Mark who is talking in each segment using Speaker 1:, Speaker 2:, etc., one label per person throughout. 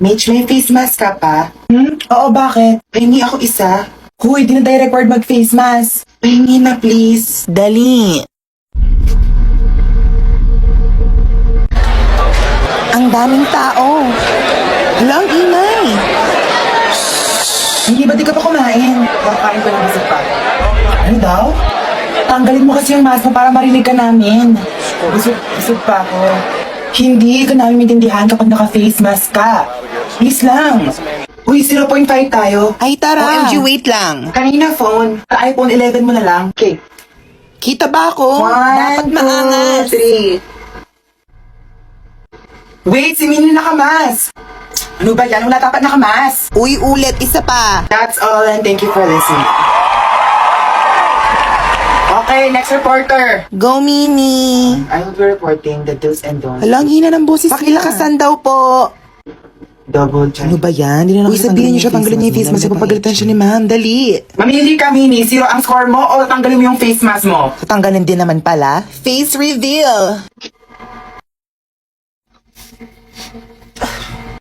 Speaker 1: Mitch, may face mask ka pa? Oo, bakit? Pahingi ako isa. Huy, di na tayo required mag-face mask. Pahingi na, please.
Speaker 2: Dali. Ang daming tao. Hala, ang ingay.
Speaker 1: Hindi ba di ka pa kumain? Kakain ko ng bisig pa. Ano daw? Tanggalin mo kasi yung mask mo para marinig ka namin. Busog pa ako. Hindi ka namin maintindihan kapag naka-face mask ka. Please lang. Uy, 0.5 tayo.
Speaker 2: Ay, tara.
Speaker 1: OMG,
Speaker 2: wait lang.
Speaker 1: Kanina phone. Sa iPhone 11 mo na lang. Okay.
Speaker 2: Kita ba ako?
Speaker 1: 1,
Speaker 2: Dapat maangas.
Speaker 1: 2, 3. Wait, si Minnie naka-mask. Ano ba yan? Wala dapat naka-mask.
Speaker 2: Uy, ulit. Isa pa.
Speaker 1: That's all and thank you for listening. Okay, next reporter.
Speaker 2: Go, Mini.
Speaker 1: I will be reporting the do's and don'ts.
Speaker 2: Hala, ang hina ng boses nila. Pakilakasan daw po.
Speaker 1: Double check.
Speaker 2: Ano ba yan? Hindi na naman sabihin niyo siya tanggalin niya yung face mask. Papagalitan siya ni ma'am. Dali.
Speaker 1: Mamili ka, Mini. 0 ang score mo o tanggalin mo yung face mask mo?
Speaker 2: Tatanggalin din naman pala. Face reveal.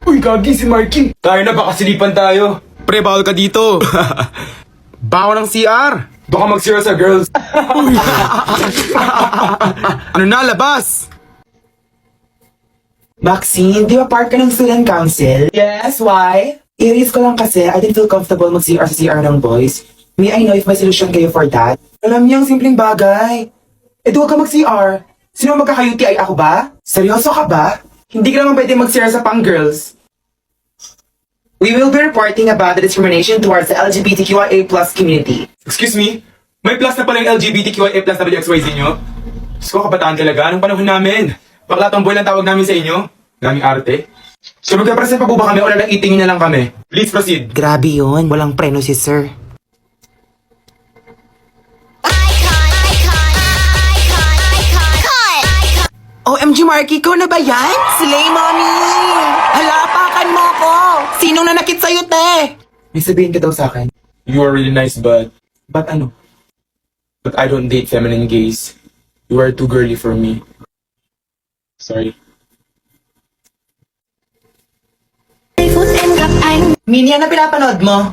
Speaker 3: Uy, gagi si Marky. Tayo na, baka silipan tayo. Pre, bawal ka dito. Bawal ng CR. Baka mag-CR sa girls. Uy. Ano na, labas?
Speaker 1: Maxine, di ba part ka ng student council? Yes, why? Iris ko lang kasi, I didn't feel comfortable mag-CR sa CR ng boys. May I know if may solution kayo for that? Alam niyo, ang simpleng bagay. Eh, huwag ka mag-CR. Sino magkaka-UTI, ako ba? Seryoso ka ba? Hindi ka naman pwede mag-CR sa pang-girls. We will be reporting about the discrimination towards the LGBTQIA+ community.
Speaker 3: Excuse me? May plus na pala yung LGBTQIA+ na WXYZ nyo? Diyos ko, kabataan talaga. Anong panahon namin? Bakla tomboy lang tawag namin sa inyo? Daming arte. So magka-present pa po ba kami o lalakitingin na lang kami? Please proceed.
Speaker 2: Grabe yun. Walang preno si sir. OMG, Marky, ikaw na ba yan? Slay, mommy! Halapakan mo ko! Sinong nanakit sa'yo, te?
Speaker 1: May sabihin ka daw sa akin.
Speaker 3: You are really nice, but
Speaker 1: Ba't ano?
Speaker 3: I don't date feminine gays. You are too girly for me. Sorry.
Speaker 1: Mini, ano pinapanood mo?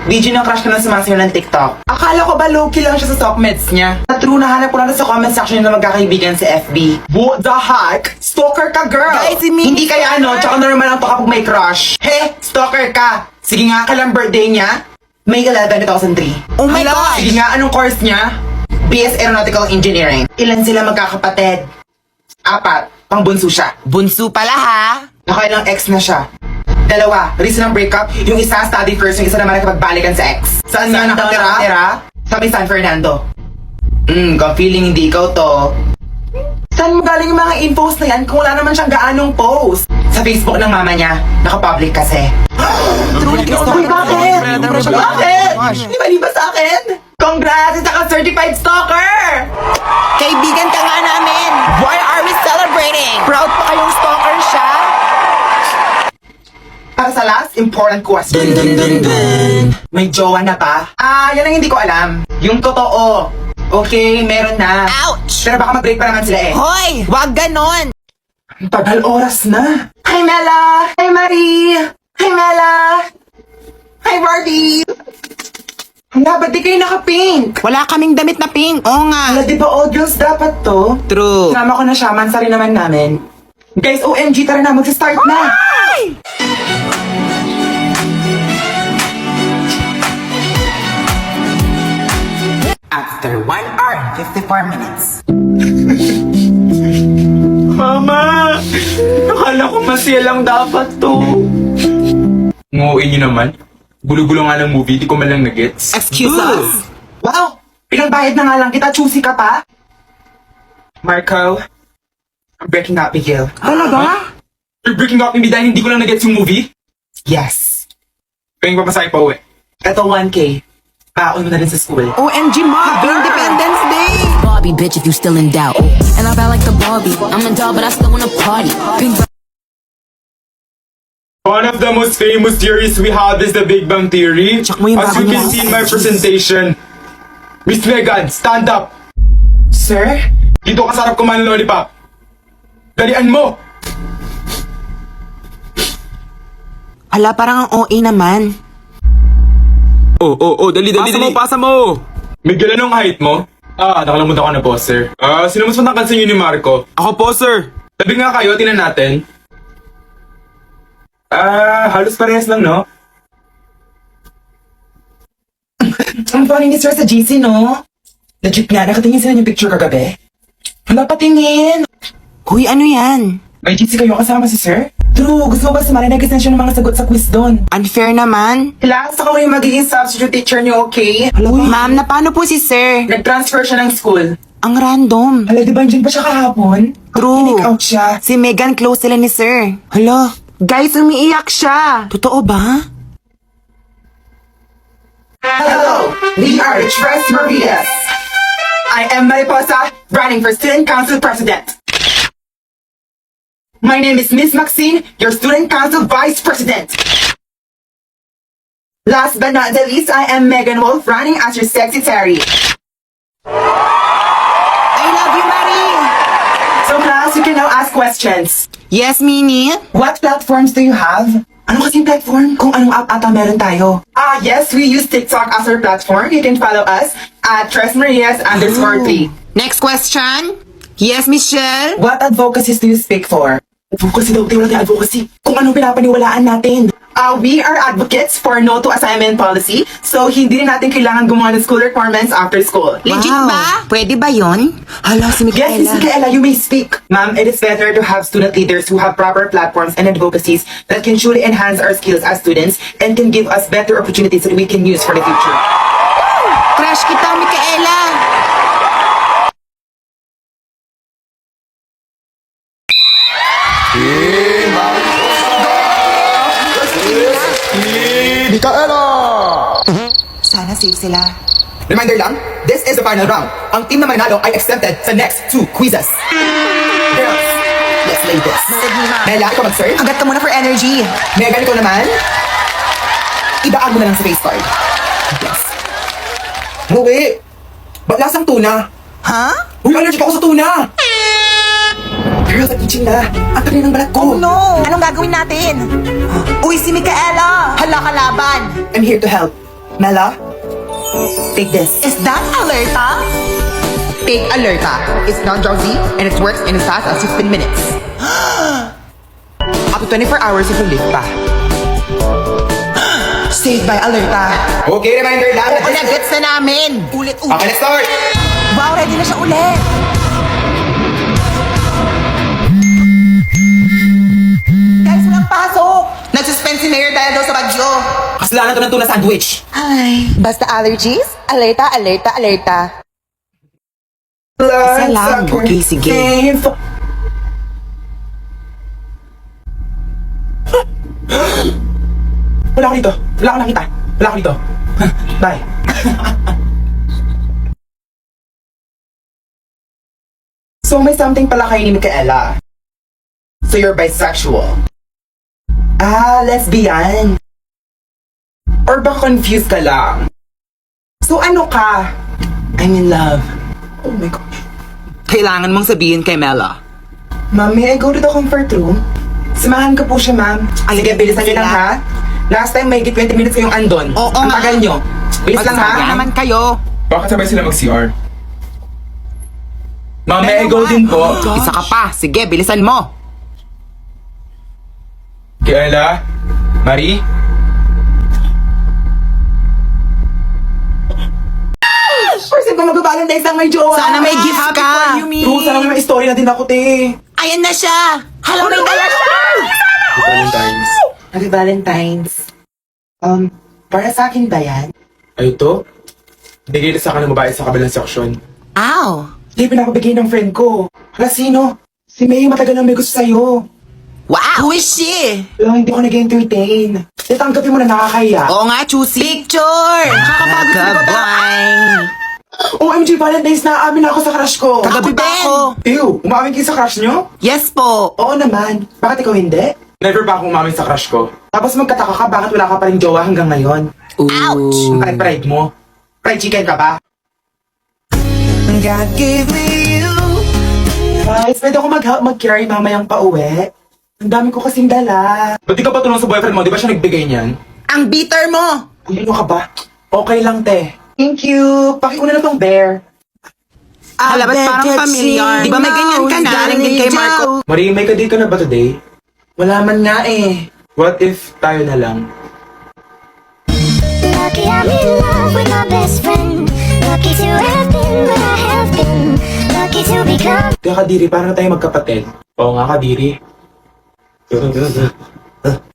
Speaker 1: Video ng crush ko na sumasayaw ng TikTok. Akala ko ba low-key lang siya sa sockmeds niya? Na true, nahanap ko na sa comment section na magkakaibigan sa FB. What the heck? Stalker ka, girl!
Speaker 2: Guys, si Mini-
Speaker 1: Hindi kaya ano, tsaka normal lang to kapag may crush. He, stalker ka! Sige nga, kailang birthday niya? May 11, 2003.
Speaker 2: Oh my
Speaker 1: Hala,
Speaker 2: gosh!
Speaker 1: sige nga, anong course niya? BS Aeronautical Engineering. Ilan sila magkakapatid? 4. Pangbunso siya.
Speaker 2: Bunso pala, ha?
Speaker 1: Nakailang ex na siya. 2, reason ng breakup, yung isa study first, yung isa naman nakapagbalikan sa ex. Saan nga nakatira? Sa may San Fernando. Kung feeling hindi ikaw to. Saan mo galing yung mga infos na yan kung wala naman siyang gaanong post? Sa Facebook ng mama niya, nakapublic kasi.
Speaker 2: Truly,
Speaker 1: Uy, bakit? Bakit? Di ba liba sa akin? Congrats! Isa ka certified stalker!
Speaker 2: Kaibigan ka nga namin! Why are we celebrating? Proud pa kayong stalker siya?
Speaker 1: Para sa last important question. May jowa na ba? Yan ang hindi ko alam. Yung totoo. Okay, meron na.
Speaker 2: Ouch!
Speaker 1: Pero baka mag-break pa naman sila eh.
Speaker 2: Hoy! Wag ganon!
Speaker 1: Ang tagal oras na. Hi, Mela! Hi, Marie! Hi, Mela! Hi, Barbie! Hala, ba't di kayo naka-pink?
Speaker 2: Wala kaming damit na pink. Oo nga.
Speaker 1: Hala, di ba all girls dapat to?
Speaker 2: True.
Speaker 1: Sinama ko na siya, mansa rin naman namin. Guys, OMG, tara na, mag-start na! After 1 hour and 54 minutes.
Speaker 3: Mama! Akala ko masaya lang dapat to. Nguuin niyo naman. Gulo-gulo nga ng movie, di ko man lang nagets.
Speaker 2: Excuse us.
Speaker 1: Wow! Pinagbayad na nga lang kita, choosy ka pa? Marco, I'm breaking up with you.
Speaker 2: Talaga?
Speaker 3: You're breaking up with me dahil hindi ko lang nagets yung movie?
Speaker 1: Yes.
Speaker 3: Kaya papasahin pa uwi.
Speaker 1: Ito 1K. Baon mo na rin sa school.
Speaker 2: OMG, Ma! Happy Independence Day!
Speaker 4: Barbie, bitch, if you still in doubt. And I ride like the Barbie. I'm a doll, but I still wanna party. Pink
Speaker 3: One of the most famous theories we have is the Big Bang Theory.
Speaker 2: Check mo yung
Speaker 3: As
Speaker 2: bago
Speaker 3: you can
Speaker 2: niya.
Speaker 3: see in my presentation, Miss Megan, stand up!
Speaker 1: Sir?
Speaker 3: Dito ka sarap kumain ng lollipop. Dalian mo!
Speaker 2: Hala, parang ang OA naman.
Speaker 3: Dali. Pasa mo! Miguel, anong height mo? Nakalimutan ko na po, sir. Sino mas matangkad sa inyo ni Marco? Ako po, sir. Tabi nga kayo, tingnan natin. Halos parehas lang, no?
Speaker 1: Ang funny ni Sir sa GC, no? Legit nga, nakatingin sila yung picture kagabi. Wala patingin.
Speaker 2: Uy, ano yan?
Speaker 1: May GC kayo kasama si Sir? True, gusto mo ba sumali? Nag-extension ng mga sagot sa quiz doon.
Speaker 2: Unfair naman.
Speaker 1: Class, ako yung magiging substitute teacher niyo, okay?
Speaker 2: Ma'am, na paano po si sir?
Speaker 1: Nag-transfer siya ng school.
Speaker 2: Ang random.
Speaker 1: Hala, di ba dyan pa siya kahapon?
Speaker 2: True.
Speaker 1: Kinik out siya.
Speaker 2: Si Megan close sila ni sir. Hala, guys, umiiyak siya. Totoo ba?
Speaker 1: Hello, we are Tres Marias. I am Mariposa, running for Student Council President. My name is Miss Maxine, your Student Council Vice President. Last but not the least, I am Megan Wolf, running as your Secretary.
Speaker 2: I love you, Marie.
Speaker 1: So class, you can now ask questions.
Speaker 2: Yes, Minnie?
Speaker 1: What platforms do you have? Ano kasing platform? Kung anong app ata meron tayo. Yes, we use TikTok as our platform. You can follow us at TresMarias_3.
Speaker 2: Next question. Yes, Michelle?
Speaker 1: What advocacies do you speak for? Advocacy daw, wala tayong advocacy. Kung anong pinapaniwalaan natin. We are advocates for no to assignment policy, so hindi rin natin kailangan gumawa ng school requirements after school.
Speaker 2: Legit ba? Pwede ba yon? Hala, si
Speaker 1: Yes, Miss Micaela, you may speak. Ma'am, it is better to have student leaders who have proper platforms and advocacies that can truly enhance our skills as students and can give us better opportunities that we can use for the future.
Speaker 2: Crush kita, Micaela. Sana safe sila.
Speaker 1: Reminder lang, this is the final round. Ang team na manalo ay exempted sa next 2 quizzes. Girls, let's lay this. Mela, ikaw mag-serve.
Speaker 2: Agat ka muna for energy.
Speaker 1: Megan, ikaw naman. Idaan mo na lang sa face card. Yes. Muwi! Ba't lasang tuna?
Speaker 2: Ha?
Speaker 1: Uy, allergic ako sa tuna! Girls, nag-itching na. Ang tagal ng balat ko.
Speaker 2: No! Anong gagawin natin? Uy, si Micaela! Hala, kalaban!
Speaker 1: I'm here to help. Mela, take this.
Speaker 2: Is that Alerta?
Speaker 5: Take Alerta. It's non-drowsy and it works in as fast as 15 minutes. Up to 24 hours if you live pa.
Speaker 2: Saved by Alerta.
Speaker 1: Okay, reminder lang.
Speaker 2: Oo, nagets na namin! Ulit-ulit.
Speaker 1: Okay, let's start!
Speaker 2: Wow, ready na siya ulit! Guys, walang pasok!
Speaker 5: Nagsuspend si Mayor dahil daw sa bagyo.
Speaker 1: Kasalanan to ng tuna sandwich.
Speaker 2: Ay,
Speaker 5: Basta allergies? Alerta, alerta, alerta.
Speaker 2: Isa lang. Okay, sige.
Speaker 1: Wala ako dito. Wala ako nakita. Wala ako dito. Bye. So may something pala kayo ni Micaela. So you're bisexual. Lesbian. Or ba confused ka lang? So ano ka? I'm in love. Oh my gosh.
Speaker 2: Kailangan mong sabihin kay Mela.
Speaker 1: Ma'am, may I go to the comfort room? Samahan ko po siya, ma'am.
Speaker 2: Ay,
Speaker 1: Sige, bilisan niyo
Speaker 2: sila.
Speaker 1: lang, ha? Last time, may 20 minutes kayong andon.
Speaker 2: Oo
Speaker 1: Ang
Speaker 2: nga.
Speaker 1: tagal nyo. Bilis lang, ha?
Speaker 2: Magsabi naman kayo.
Speaker 3: Bakit sabay sila mag-CR? Ma'am, may I go din po.
Speaker 2: Isa ka pa. Sige, bilisan mo.
Speaker 3: Kiela? Marie?
Speaker 1: First time ko mag-Valentine's lang may jowa.
Speaker 2: Sana may gift
Speaker 1: Happy
Speaker 2: ka.
Speaker 1: for you, Mi. True, sana may story na din ako, te.
Speaker 2: Ayan na siya. Hala, may dala siya.
Speaker 3: Valentine's.
Speaker 1: Happy Valentine's. Para sa akin ba yan?
Speaker 3: Ay, ito? Bigay na sa akin ng babae sa kabilang seksyon.
Speaker 2: Ow.
Speaker 1: Hindi, pinapabigay ng friend ko. Hala, sino? Si May, matagal na may gusto sa'yo.
Speaker 2: Wow. Who is she?
Speaker 1: Wala, hindi ko nag-entertain. Tanggapin mo na nakakaya.
Speaker 2: Oo nga, Chusi. Picture.
Speaker 1: Nakakapagod sila ba?
Speaker 2: Nakabay.
Speaker 1: OMG, Valentine's na amin ako sa crush ko.
Speaker 2: Kagabi pa ako.
Speaker 1: Ew, umamin kayo sa crush nyo?
Speaker 2: Yes po.
Speaker 1: Oo naman. Bakit ikaw hindi?
Speaker 3: Never pa akong umamin sa crush ko.
Speaker 1: Tapos magkataka ka, bakit wala ka pa rin jowa hanggang ngayon?
Speaker 2: Ouch.
Speaker 1: Ang pride mo? Fried chicken ka ba?
Speaker 2: God gave me you.
Speaker 1: Guys, pwede ako mag-help mag-carry mamayang pauwi? Ang dami ko kasing dala.
Speaker 3: Ba't di ka pa tulong sa boyfriend mo? Di ba siya nagbigay niyan?
Speaker 2: Ang bitter mo!
Speaker 1: Uy, ano ka ba? Okay lang, te. Thank you. Pakiuna na tong bear.
Speaker 2: Hala, ba't parang familiar? Di ba may ganyan ka na? Galing din kay Marco.
Speaker 3: Marie, may kadate ka na ba today?
Speaker 1: Wala man nga eh.
Speaker 3: What if tayo na lang?
Speaker 6: Lucky I'm in love with my best friend. Lucky to have been what I have been. Lucky to become.
Speaker 1: Kaya Kadiri, parang tayo magkapatid.
Speaker 3: Oo nga, Kadiri.